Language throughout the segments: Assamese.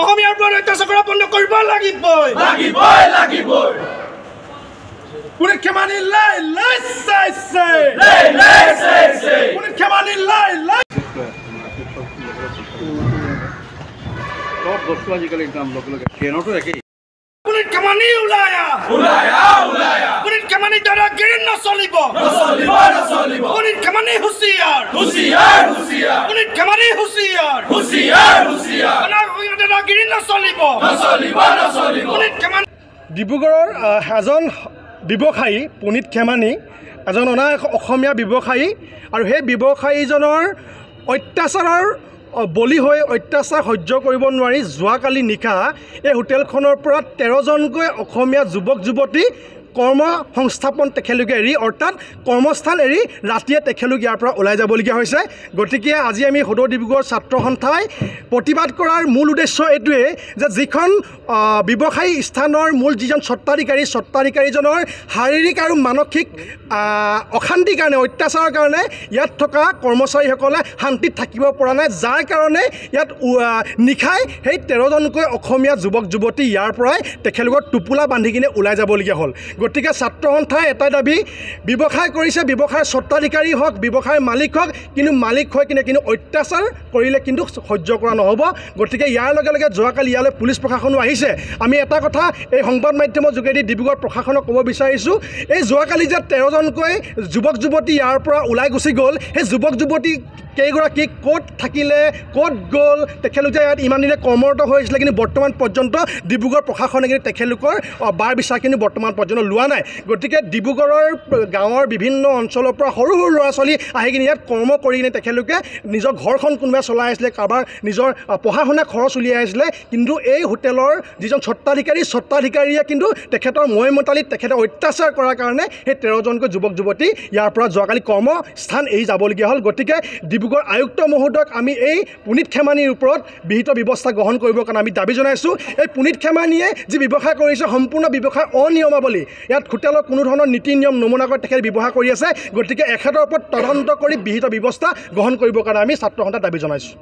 অসমীয়াৰ পৰা অত্যাচাৰ বন্ধ কৰিব লাগিব কোনে ক্ষমানি লাই কোনে ক্ষমানি লাই সব বস্তু আজিকালি দাম লগে লগে ট্ৰেইনতো একেই কোনে ক্ষমানি উলায়া কোনে ক্ষমানি দ্বাৰা গিৰিন নচলিব কোনে ক্ষমানি হুঁচিয়াৰ কোনে ক্ষমানি হুঁচিয়াৰ দ্বাৰা গিৰিন নচলিব কোনে ক্ষমানি ডিব্ৰুগড়ৰ এজন ব্যৱসায়ী পুনিত খেমানি এজন অসমীয়া ব্যৱসায়ী আৰু সেই ব্যৱসায়ীজনৰ অত্যাচাৰৰ বলি হৈ অত্যাচাৰ সহ্য কৰিব নোৱাৰি যোৱাকালি নিশা এই হোটেলখনৰ পৰা 13জনকৈ অসমীয়া যুৱক যুৱতী কৰ্ম সংস্থাপন তেখেতলোকে এৰি অৰ্থাৎ কৰ্মস্থান এৰি ৰাতিয়ে তেখেতলোক ইয়াৰ পৰা ওলাই যাবলগীয়া হৈছে গতিকে আজি আমি সদৌ ডিব্ৰুগড় ছাত্ৰ সন্থাই প্ৰতিবাদ কৰাৰ মূল উদ্দেশ্য এইটোৱে যে যিখন ব্যৱসায়ী স্থানৰ মূল যিজন স্বত্বাধিকাৰীজনৰ শাৰীৰিক আৰু মানসিক অশান্তিৰ কাৰণে অত্যাচাৰৰ কাৰণে ইয়াত থকা কৰ্মচাৰীসকলে শান্তিত থাকিব পৰা নাই যাৰ কাৰণে ইয়াত নিশাই সেই 13জনকৈ অসমীয়া যুৱক যুৱতী ইয়াৰ পৰাই তেখেতলোকৰ টোপোলা বান্ধি কিনে ওলাই যাবলগীয়া হ'ল গতিকে ছাত্ৰ সন্থাই এটাই দাবী ব্যৱসায় কৰিছে ব্যৱসায়ৰ স্বত্বাধিকাৰী হওক ব্যৱসায়ৰ মালিক হওক কিন্তু মালিক হৈ কিন্তু অত্যাচাৰ কৰিলে কিন্তু সহ্য কৰা নহ'ব গতিকে ইয়াৰ লগে লগে যোৱাকালি ইয়ালৈ পুলিচ প্ৰশাসনো আহিছে আমি এটা কথা এই সংবাদ মাধ্যমৰ যোগেদি ডিব্ৰুগড় প্ৰশাসনক ক'ব বিচাৰিছোঁ এই যোৱাকালি যে 13জনকৈ যুৱক যুৱতী ইয়াৰ পৰা ওলাই গুচি গ'ল সেই যুৱক যুৱতী কেইগৰাকী ক'ত থাকিলে ক'ত গ'ল তেখেতলোক যে ইয়াত ইমান দিনে কৰ্মৰত হৈছিলে কিন্তু বৰ্তমান পৰ্যন্ত ডিব্ৰুগড় প্ৰশাসনে কিন্তু তেখেতলোকৰ বাৰ বিচাৰ কিন্তু বৰ্তমান পৰ্যন্ত লোৱা নাই গতিকে ডিব্ৰুগড়ৰ গাঁৱৰ বিভিন্ন অঞ্চলৰ পৰা সৰু সৰু ল'ৰা ছোৱালী আহি কিনে ইয়াত কৰ্ম কৰি কিনে তেখেতলোকে নিজৰ ঘৰখন কোনোবাই চলাই আহিছিলে কাৰোবাৰ নিজৰ পঢ়া শুনা খৰচ উলিয়াই আহিছিলে কিন্তু এই হোটেলৰ যিজন স্বত্বাধিকাৰীয়ে কিন্তু তেখেতৰ মৈমতালিত তেখেতে অত্যাচাৰ কৰাৰ কাৰণে সেই 13জনকৈ যুৱক যুৱতী ইয়াৰ পৰা যোৱাকালি কৰ্মস্থান এৰি যাবলগীয়া হ'ল গতিকে ডিব্ৰুগড় আয়ুক্ত মহোদয়ক আমি এই পুনিত খেমানিৰ ওপৰত বিহিত ব্যৱস্থা গ্ৰহণ কৰিবৰ কাৰণে আমি দাবী জনাইছোঁ এই পুনিত খেমানিয়ে যি ব্যৱসায় কৰিছে সম্পূৰ্ণ ব্যৱসায় অনিয়মাৱলী ইয়াত হোটেলৰ কোনো ধৰণৰ নীতি নিয়ম নমুনাকৈ তেখেতে ব্যৱহাৰ কৰি আছে গতিকে এখেতৰ ওপৰত তদন্ত কৰি বিহিত ব্যৱস্থা গ্ৰহণ কৰিবৰ কাৰণে আমি ছাত্ৰ সন্থাই দাবী জনাইছোঁ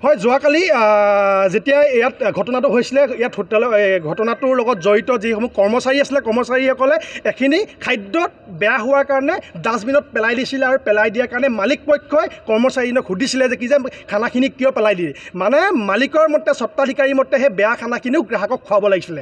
হয় যোৱাকালি যেতিয়া ইয়াত ঘটনাটো হৈছিলে ইয়াত হোটেলৰ ঘটনাটোৰ লগত জড়িত যিসমূহ কৰ্মচাৰী আছিলে কৰ্মচাৰীসকলে এখিনি খাদ্যত বেয়া হোৱাৰ কাৰণে ডাষ্টবিনত পেলাই দিছিলে আৰু পেলাই দিয়াৰ কাৰণে মালিক পক্ষই কৰ্মচাৰীজনক সুধিছিলে যে কি যে খানাখিনি কিয় পেলাই দিয়ে মানে মালিকৰ মতে স্বত্বাধিকাৰীৰ মতে সেই বেয়া খানাখিনিও গ্ৰাহকক খুৱাব লাগিছিলে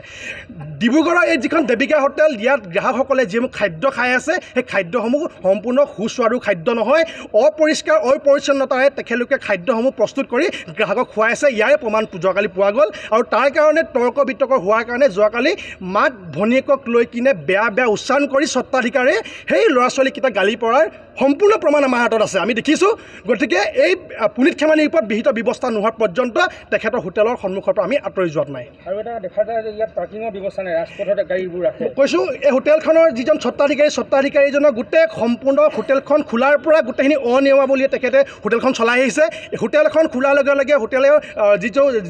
ডিব্ৰুগড়ৰ এই যিখন দেৱিকা হোটেল ইয়াত গ্ৰাহকসকলে যিসমূহ খাদ্য খাই আছে সেই খাদ্যসমূহ সম্পূৰ্ণ সুস্বাদু খাদ্য নহয় অপৰিষ্কাৰ অপৰিচ্ছন্নতাৰে তেখেতলোকে খাদ্যসমূহ প্ৰস্তুত কৰি গ্ৰাহকক খুৱাই আছে ইয়াৰে প্ৰমাণ যোৱাকালি পোৱা গ'ল আৰু তাৰ কাৰণে তৰ্ক বিতৰ্ক হোৱাৰ কাৰণে যোৱাকালি মাক ভনীয়েকক লৈ কিনে বেয়া উচ্চাৰণ কৰি স্বত্বাধিকাৰীয়ে সেই ল'ৰা ছোৱালীকেইটা গালি পৰাৰ সম্পূৰ্ণ প্ৰমাণ আমাৰ হাতত আছে আমি দেখিছোঁ গতিকে এই পুনিত খেমানিৰ ওপৰত বিহিত ব্যৱস্থা নোহোৱা পৰ্যন্ত তেখেতৰ হোটেলৰ সন্মুখৰ পৰা আমি আঁতৰি যোৱাত নাই আৰু এটা দেখা যায় যে ইয়াত পাৰ্কিঙৰ ব্যৱস্থা নাই ৰাজপথত গাড়ীবোৰ ৰাখে কৈছোঁ এই হোটেলখনৰ যিজন স্বত্বাধিকাৰীজনৰ গোটেই সম্পূৰ্ণ হোটেলখন খোলাৰ পৰা গোটেইখিনি অনিয়মাৱলীয়ে তেখেতে হোটেলখন চলাই আহিছে হোটেলখন খোলাৰ লগে লগে হোটেলৰ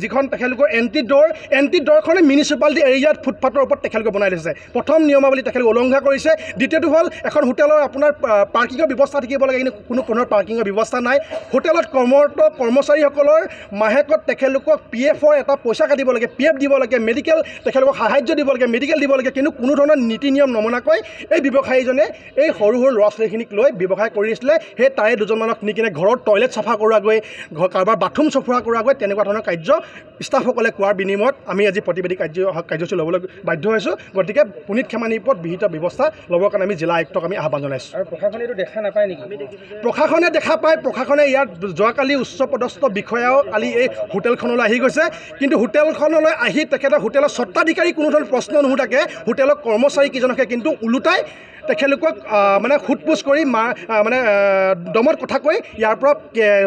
যিখন তেখেতলোকৰ এণ্ট্ৰি দৰখনে মিউনিচিপালিটি এৰিয়াত ফুটপাথৰ ওপৰত তেখেতলোকে বনাই দিছে প্ৰথম নিয়মাৱলী তেখেতলোকে উলংঘা কৰিছে দ্বিতীয়টো হ'ল এখন হোটেলৰ আপোনাৰ পাৰ্কিঙৰ ব্যৱস্থা থাকিব লাগে কিন্তু কোনো পাৰ্কিঙৰ ব্যৱস্থা নাই হোটেলত কৰ্মৰত কৰ্মচাৰীসকলৰ মাহেকত তেখেতলোকক PF-ৰ এটা পইচা কাটিব লাগে PF দিব লাগে মেডিকেল তেখেতলোকক সাহায্য দিব লাগে মেডিকেল দিব লাগে কিন্তু কোনো ধৰণৰ নীতি নিয়ম নমনাকৈ এই ব্যৱসায়ীজনে এই সৰু সৰু ল'ৰা ছোৱালীখিনিক লৈ ব্যৱসায় কৰিছিলে সেই তাৰে দুজনমানক নি কিনে ঘৰত টয়লেট চাফা কৰোৱাগৈ কাৰোবাৰ বাথৰুম চফা কৰোৱাগৈ তেনেকুৱা ধৰণৰ কাৰ্য ষ্টাফসকলে কোৱাৰ বিনিময়ত আমি আজি প্ৰতিবাদী কাৰ্যসূচী ল'বলৈ বাধ্য হৈছোঁ গতিকে পুনিত খেমানিৰ ওপৰত বিহিত ব্যৱস্থা ল'বৰ কাৰণে আমি জিলা আয়ুক্তক আমি আহ্বান জনাইছোঁ আৰু প্ৰশাসনে এইটো দেখা নাপায় নেকি প্ৰশাসনে দেখা পায় প্ৰশাসনে ইয়াত যোৱাকালি উচ্চপদস্থ বিষয়াও কালি এই হোটেলখনলৈ আহি গৈছে কিন্তু হোটেলখনলৈ আহি তেখেতৰ হোটেলৰ স্বত্বাধিকাৰী কোনো ধৰণৰ প্ৰশ্ন নুসুধাকৈ হোটেলৰ কৰ্মচাৰীকেইজনকে কিন্তু ওলোটাই তেখেতলোকক মানে সোধপোছ কৰি মানে দমত কথা কৈ ইয়াৰ পৰা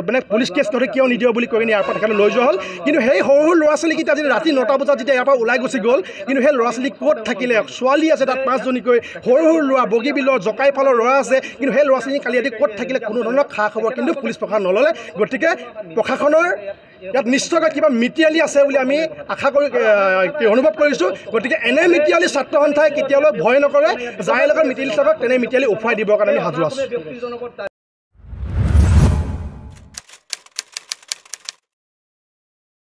মানে পুলিচ কেছ নধৰি কিয় নিদিওঁ বুলি কৈ কিনে ইয়াৰ পৰা তেখেতলৈ লৈ যোৱা হ'ল কিন্তু সেই সৰু সৰু ল'ৰা ছোৱালীকেইটা যদি ৰাতি 9টা বজাত যেতিয়া ইয়াৰ পৰা ওলাই গুচি গ'ল কিন্তু সেই ল'ৰা ছোৱালী ক'ত থাকিলে ছোৱালী আছে তাত 5জনীকৈ সৰু সৰু ল'ৰা বগীবিলৰ জকাইফালৰ ল'ৰা আছে কিন্তু সেই ল'ৰা ছোৱালী কালি ৰাতি ক'ত থাকিলে কোনো ধৰণৰ খা খবৰ কিন্তু পুলিচ প্ৰশাসন নল'লে গতিকে প্ৰশাসনৰ ইয়াত নিশ্চয়কৈ কিবা মিতিয়ালি আছে বুলি আমি আশা কৰি অনুভৱ কৰিছোঁ গতিকে এনে মিতিয়ালি ছাত্ৰ সন্থাই কেতিয়ালৈ ভয় নকৰে যাৰ লগত মিতিয়ালি থাকক তেনে মিতিয়ালি উফুৱাই দিবৰ কাৰণে আমি সাজু আছোঁ